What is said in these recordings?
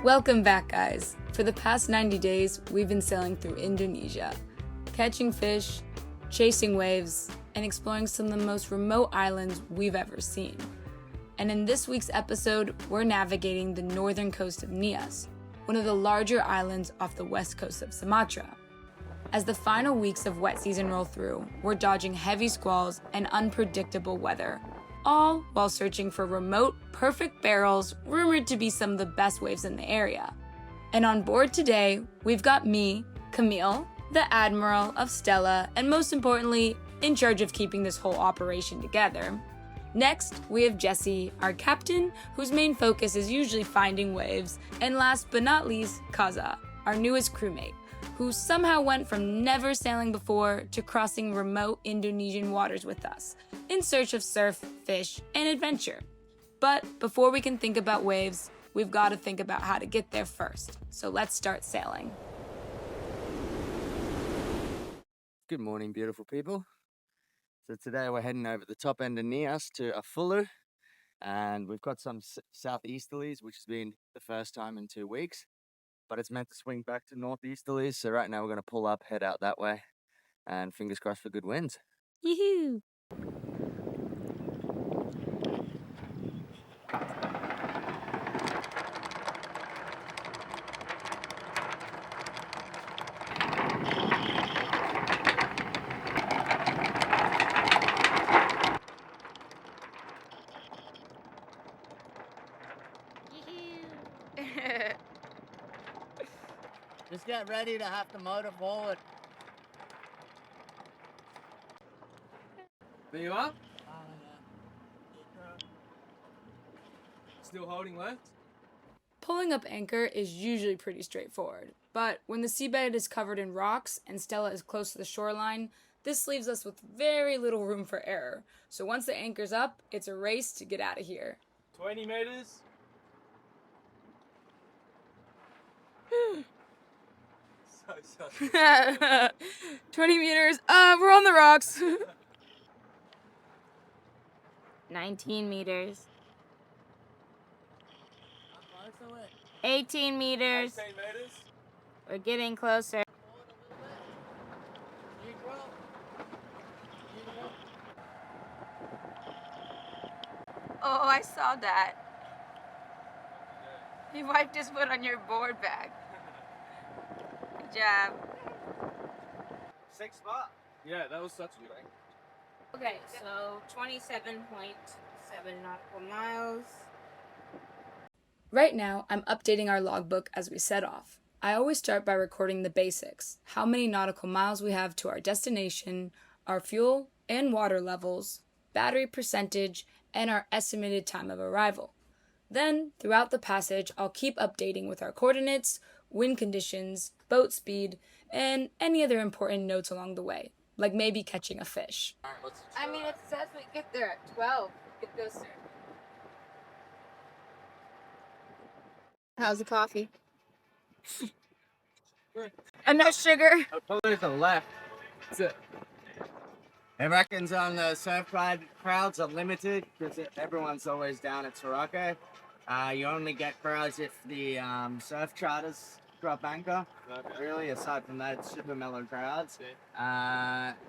Welcome back, guys. For the past 90 days, we've been sailing through Indonesia, catching fish, chasing waves, and exploring some of the most remote islands we've ever seen. And in this week's episode, we're navigating the northern coast of Nias, one of the larger islands off the west coast of Sumatra. As the final weeks of wet season roll through, we're dodging heavy squalls and unpredictable weather, all while searching for remote, perfect barrels rumored to be some of the best waves in the area. And on board today, we've got me, Camille, the Admiral of Stella, and most importantly, in charge of keeping this whole operation together. Next, we have Jesse, our captain, whose main focus is usually finding waves, and last but not least, Kaza, our newest crewmate, who somehow went from never sailing before to crossing remote Indonesian waters with us, in search of surf, fish, and adventure. But before we can think about waves, we've got to think about how to get there first. So let's start sailing. Good morning, beautiful people. So today we're heading over the top end of Nias to Afulu, and we've got some southeasterlies, which has been the first time in 2 weeks, but it's meant to swing back to northeasterlies. So right now we're going to pull up, head out that way, and fingers crossed for good winds. Yee-hoo! Just get ready to have to motor forward. There you are. Still holding left. Pulling up anchor is usually pretty straightforward, but when the seabed is covered in rocks and Stella is close to the shoreline, this leaves us with very little room for error. So once the anchor's up, it's a race to get out of here. 20 meters. so. 20 meters. We're on the rocks. 19 meters. 18 meters. 18 meters. We're getting closer. Oh, I saw that. He wiped his foot on your board bag. Good job. 6 spot. Yeah, that was such a good angle. Okay, so 27.7 nautical miles. Right now, I'm updating our logbook as we set off. I always start by recording the basics, how many nautical miles we have to our destination, our fuel and water levels, battery percentage, and our estimated time of arrival. Then, throughout the passage, I'll keep updating with our coordinates, wind conditions, boat speed, and any other important notes along the way, like maybe catching a fish. I mean, it says we get there at 12. Get this. How's the coffee? And no sugar. I'll pull to the left. That's it. It reckons on the surf crowds are limited because everyone's always down at Karaoke. You only get crowds if the surf charters drop anchor. Okay. Really, aside from that, it's super mellow crowds.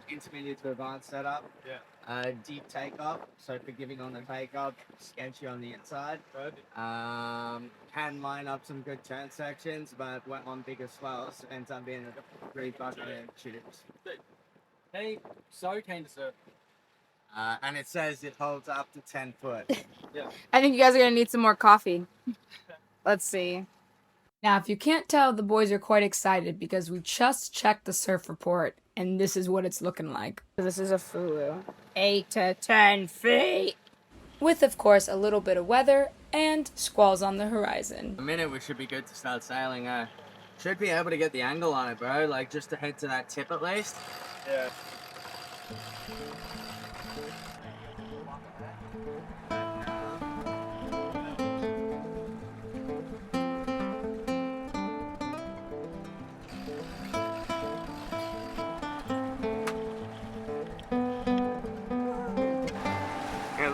Intermediate to advanced setup. Yeah. Deep takeoff, so forgiving on the takeoff, sketchy on the inside. Good. Can line up some good turn sections, but went on bigger swells, ends up being a 3 bucket and chips. Hey, so keen to surf. And it says it holds up to 10 foot. Yeah. I think you guys are going to need some more coffee. Let's see. Now, if you can't tell, the boys are quite excited because we just checked the surf report, and this is what it's looking like. This is a Fulu. 8 to 10 feet. With, of course, a little bit of weather and squalls on the horizon. A minute, we should be good to start sailing. Should be able to get the angle on it, bro. Like, just to head to that tip at least. Yeah.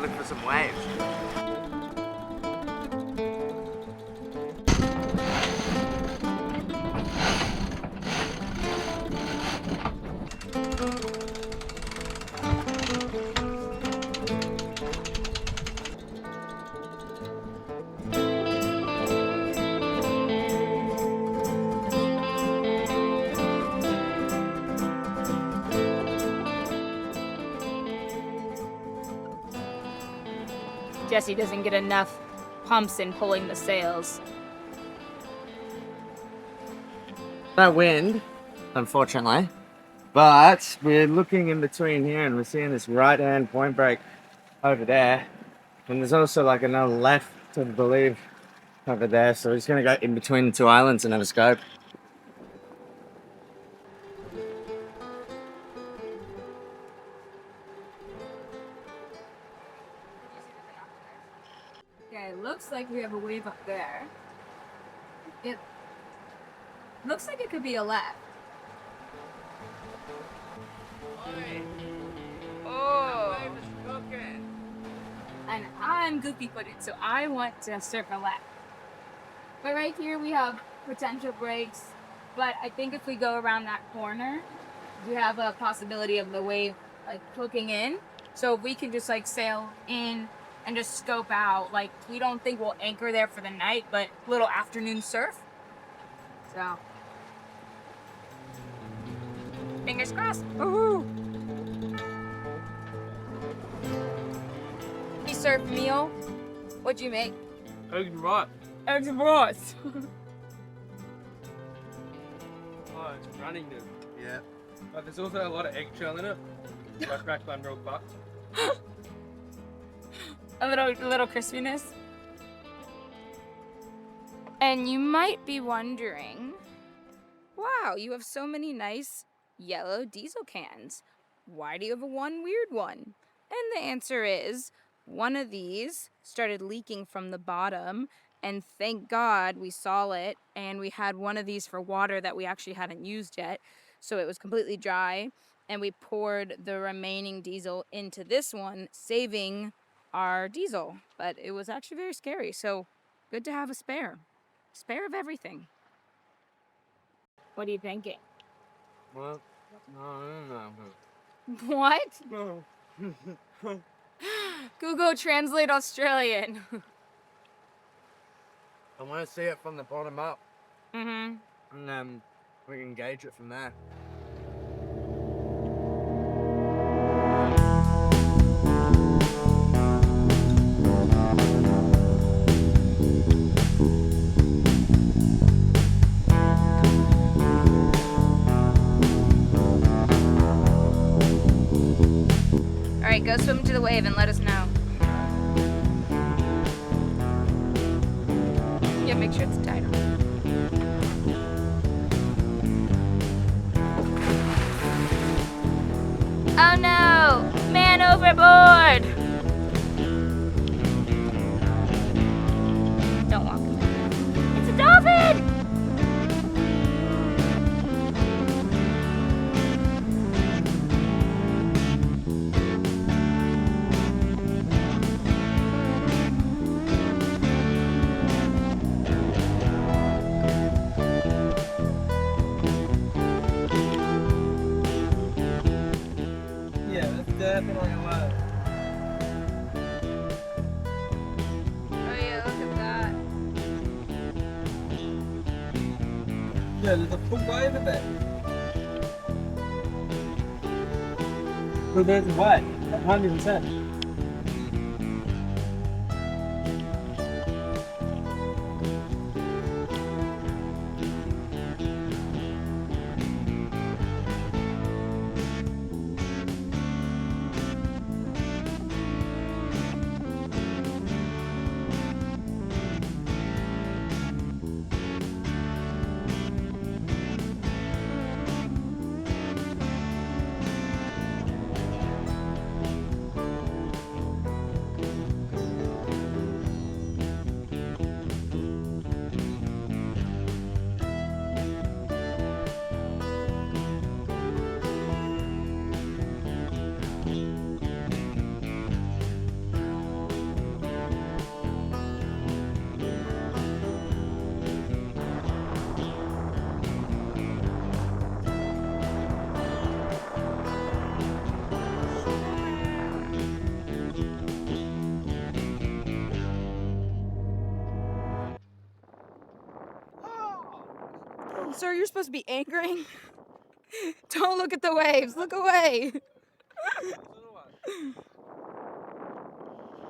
Look for some waves. Jesse doesn't get enough pumps in pulling the sails. No wind, unfortunately. But we're looking in between here and we're seeing this right-hand point break over there. And there's also like another left, I believe, over there. So we're just going to go in between the two islands and have a scope. Okay, looks like we have a wave up there. It looks like it could be a left. Oh. And I'm goofy footed, so I want to surf a left. But right here we have potential breaks, but I think if we go around that corner, we have a possibility of the wave like hooking in. So if we can just like sail in and just scope out, like we don't think we'll anchor there for the night, but little afternoon surf. So fingers crossed. Woohoo! Surf meal. What'd you make? Eggs and rice. Eggs and rice. Oh, it's running dude. Yeah. But there's also a lot of eggshell in it. I cracked one real quick. a little crispiness. And you might be wondering, wow, you have so many nice yellow diesel cans. Why do you have one weird one? And the answer is, one of these started leaking from the bottom, and thank God we saw it, and we had one of these for water that we actually hadn't used yet, so it was completely dry, and we poured the remaining diesel into this one, saving our diesel. But it was actually very scary, so good to have a spare of everything. What are you thinking? Well, no. What? No. Google Translate Australian. I want to see it from the bottom up. Mm-hmm. And we can gauge it from there. All right, go swim to the wave and let us know. Yeah, make sure it's tight on. Oh no! Man overboard! Don't walk in there. It's a dolphin! Yeah, that's definitely a lot. Oh yeah, look at that. Yeah, there's a full wave of it. Well, there's a wave. 100%. Sir, you're supposed to be anchoring. Don't look at the waves. Look away.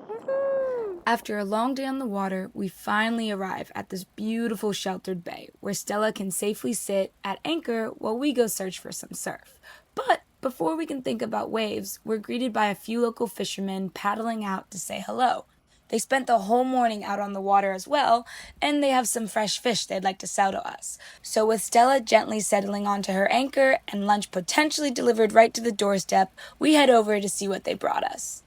Woohoo! After a long day on the water, we finally arrive at this beautiful sheltered bay where Stella can safely sit at anchor while we go search for some surf. But before we can think about waves, we're greeted by a few local fishermen paddling out to say hello. They spent the whole morning out on the water as well, and they have some fresh fish they'd like to sell to us. So with Stella gently settling onto her anchor and lunch potentially delivered right to the doorstep, we head over to see what they brought us.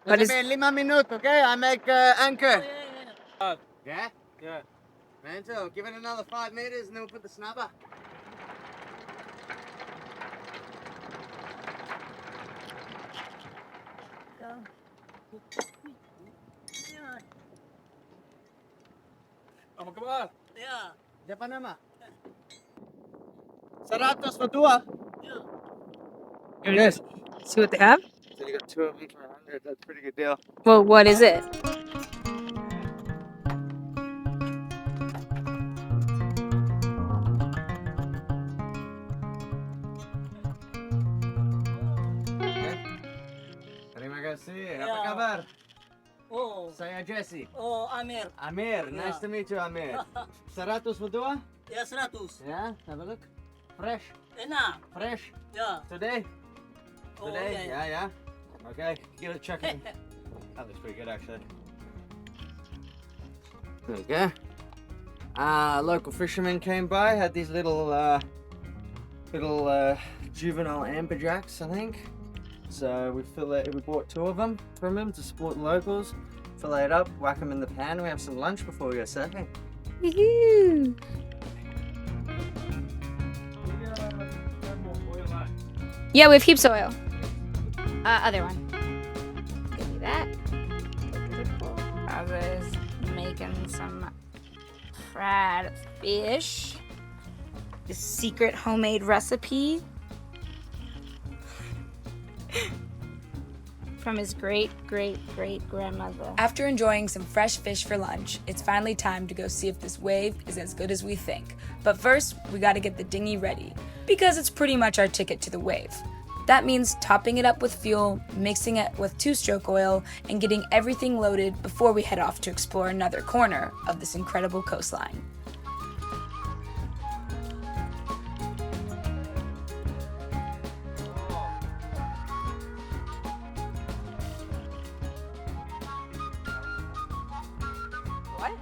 What is 5 minutes, okay? I make anchor. Yeah? Yeah. Mantle, give it another 5 meters and then we'll put the snubber. Oh, come on. Siapa nama? 100 for 2. Yes. See what they have? So you got 2 of them for 100. That's a pretty good deal. Well, what is it? Terima kasih. Apa kabar? Oh, Saya Jesse. oh, Amir. Amir, nice Yeah. to meet you, Amir. 100 for 2? Ya 100. Yeah, have a look. Fresh, Enak. fresh. Ya. Today? Oh, Today? yeah. Yeah. Okay, give it a check. That looks pretty good, actually. There we go. Local fishermen came by, had these little juvenile amberjacks, I think. So we bought 2 of them from him to support the locals. Fillet it up, whack them in the pan. We have some lunch before we go surfing. Woohoo! Yeah, we have heaps of oil. Other one. Give me that. Others making some fried fish. The secret homemade recipe from his great grandmother. After enjoying some fresh fish for lunch, it's finally time to go see if this wave is as good as we think. But first, we gotta get the dinghy ready, because it's pretty much our ticket to the wave. That means topping it up with fuel, mixing it with 2-stroke oil, and getting everything loaded before we head off to explore another corner of this incredible coastline. What?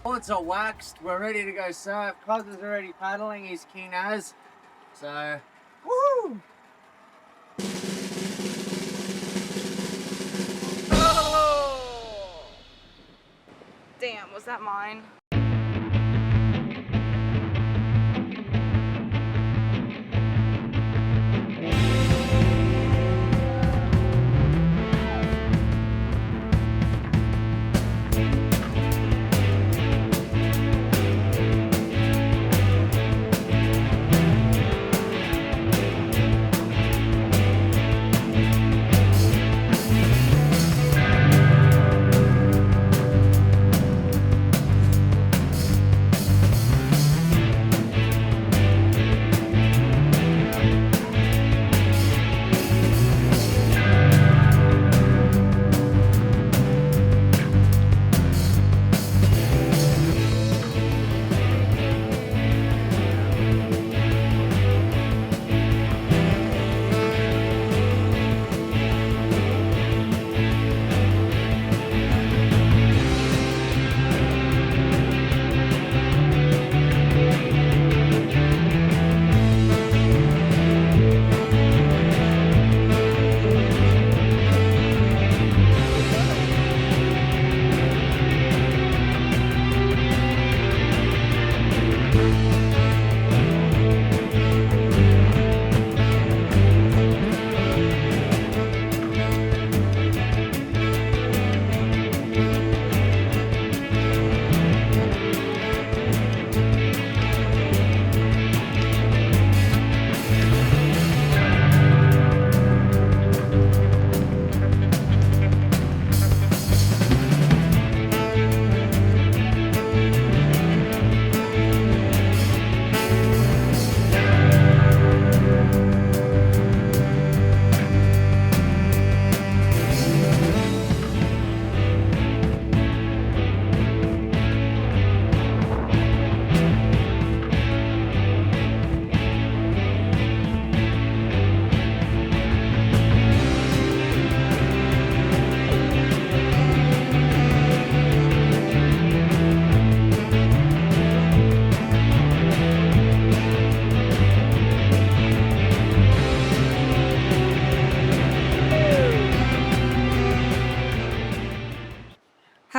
Boards are waxed, we're ready to go surf. Cos is already paddling, he's keen as. So, woo! Damn, was that mine?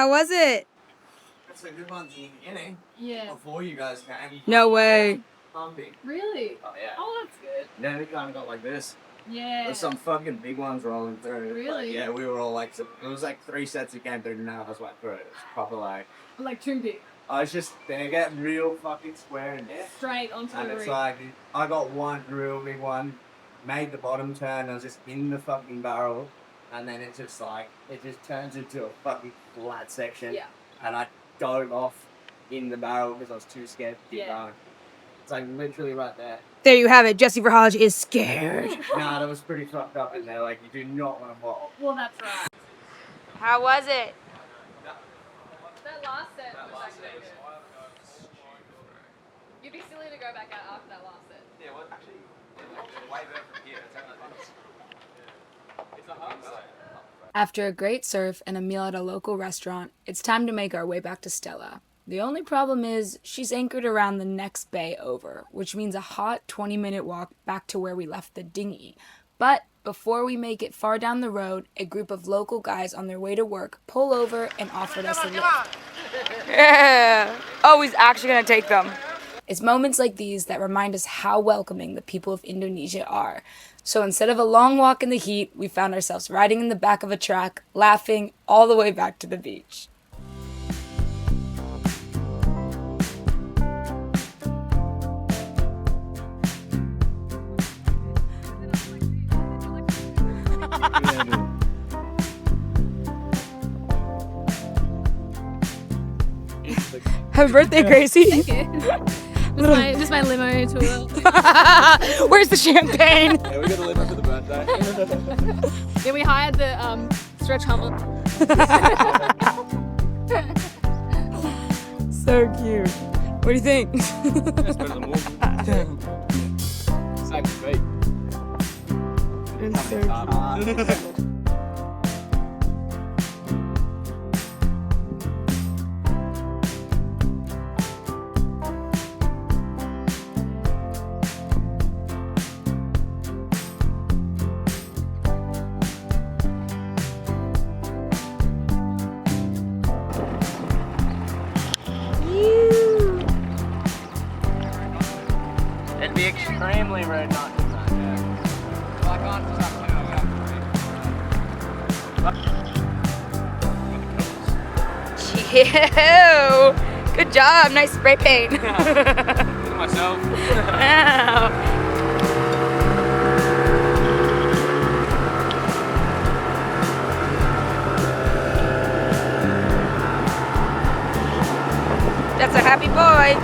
How was it? That's a good one in the beginning. Yeah. Before you guys came. No way. Pumping. Really? Oh yeah. Oh, that's good. Then we kind of got like this. Yeah. There's some fucking big ones rolling through. Really? Like, yeah, we were all like, it was like 3 sets that came through, none of us went through it. It was proper like, Like too big. I was just, they get real fucking square in there. Straight onto And the it's reef. like, I got one real big one, made the bottom turn, I was just in the fucking barrel, and then it just like, it just turns into a fucking flat section. Yeah. And I dove off in the barrel because I was too scared to keep going. It's like literally right there. There you have it. Jesse Verhage is scared. Nah, that was pretty fucked up in there. Like, you do not want to walk. Well, that's right. How was it? That last set was actually good. You'd be silly to go back out after that last set. Yeah, well, actually, way better from here. It's only like this. It's not hard. After a great surf and a meal at a local restaurant, it's time to make our way back to Stella. The only problem is she's anchored around the next bay over, which means a hot 20-minute walk back to where we left the dinghy. But before we make it far down the road, a group of local guys on their way to work pull over and offered us a lift. Yeah. Oh, he's actually gonna take them. It's moments like these that remind us how welcoming the people of Indonesia are. So instead of a long walk in the heat, we found ourselves riding in the back of a truck, laughing all the way back to the beach. Happy birthday, Gracie. Thank you. This is my limo tour. Where's the champagne? Yeah, we got to live up for the birthday. Yeah, we hired the stretch Hummer. So cute. What do you think? That's better than walking. Same feet. It's so cute. It'd be extremely rude not to run. Like on Ew. Good job. Nice spray paint. Look at myself. Wow. That's a happy boy.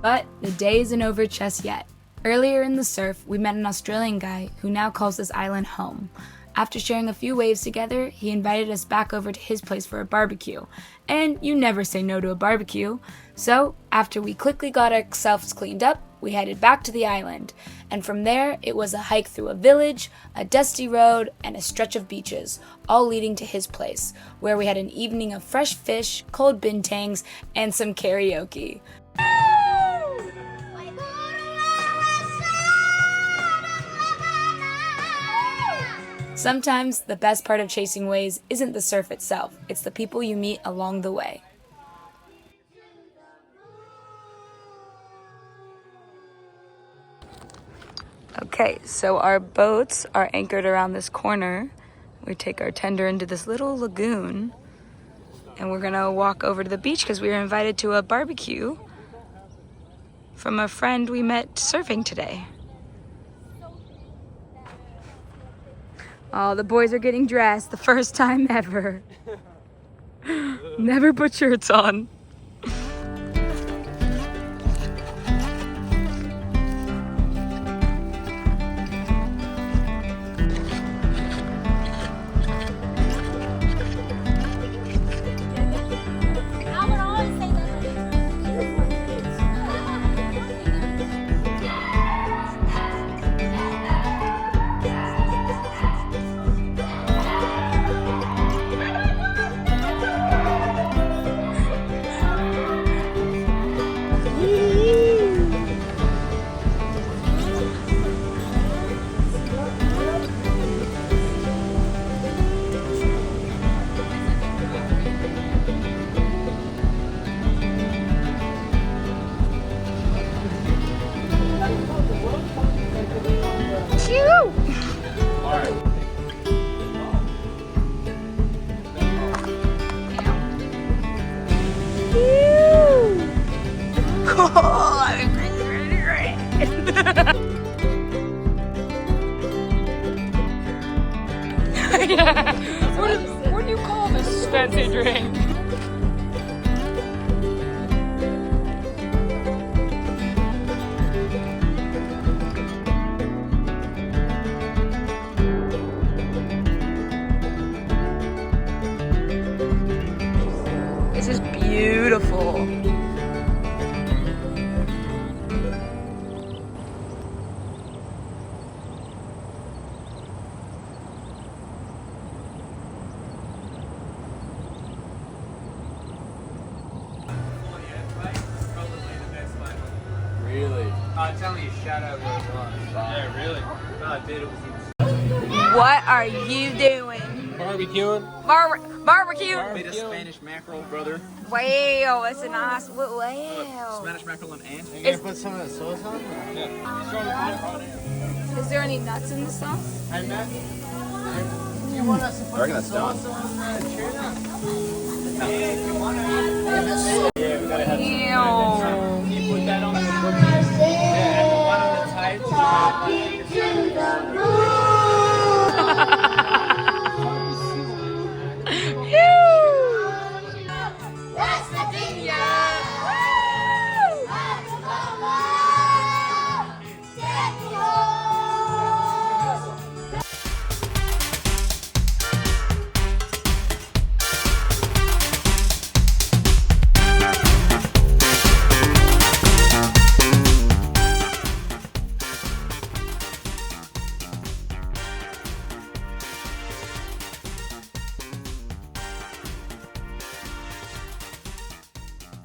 But the day isn't over just yet. Earlier in the surf, we met an Australian guy who now calls this island home. After sharing a few waves together, he invited us back over to his place for a barbecue. And you never say no to a barbecue. So, after we quickly got ourselves cleaned up, we headed back to the island. And from there, it was a hike through a village, a dusty road, and a stretch of beaches, all leading to his place, where we had an evening of fresh fish, cold bintangs, and some karaoke. Sometimes the best part of chasing waves isn't the surf itself, it's the people you meet along the way. Okay, so our boats are anchored around this corner. We take our tender into this little lagoon, and we're gonna walk over to the beach because we were invited to a barbecue from a friend we met surfing today. Oh, the boys are getting dressed, the first time ever. Never put shirts on. This is beautiful. Really? I'm telling you, shadow where it was. Yeah, really? No, dude, it was What are you doing? barbecuing. Barbecue? Made a Spanish mackerel, brother. Wow, it's a nice. Wow. Spanish mackerel and ant. You gonna put some of the sauce on? Is there any nuts in the sauce? And that, do you want us to put reckon the that's done. sauce on the tuna? Ew. You put that on the cookies. Yeah, and the one on the tights.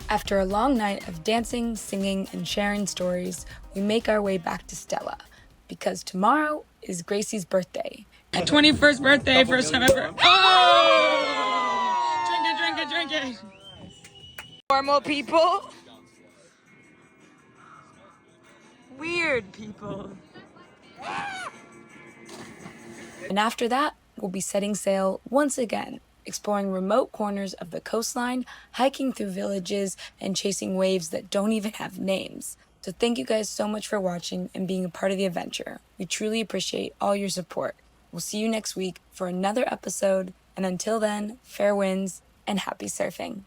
After a long night of dancing, singing, and sharing stories, we make our way back to Stella because tomorrow is Gracie's birthday. 21st birthday, first time ever. Oh! Drink it. Normal people. Weird people. And after that, we'll be setting sail once again, exploring remote corners of the coastline, hiking through villages, and chasing waves that don't even have names. So thank you guys so much for watching and being a part of the adventure. We truly appreciate all your support. We'll see you next week for another episode, and until then, fair winds and happy surfing.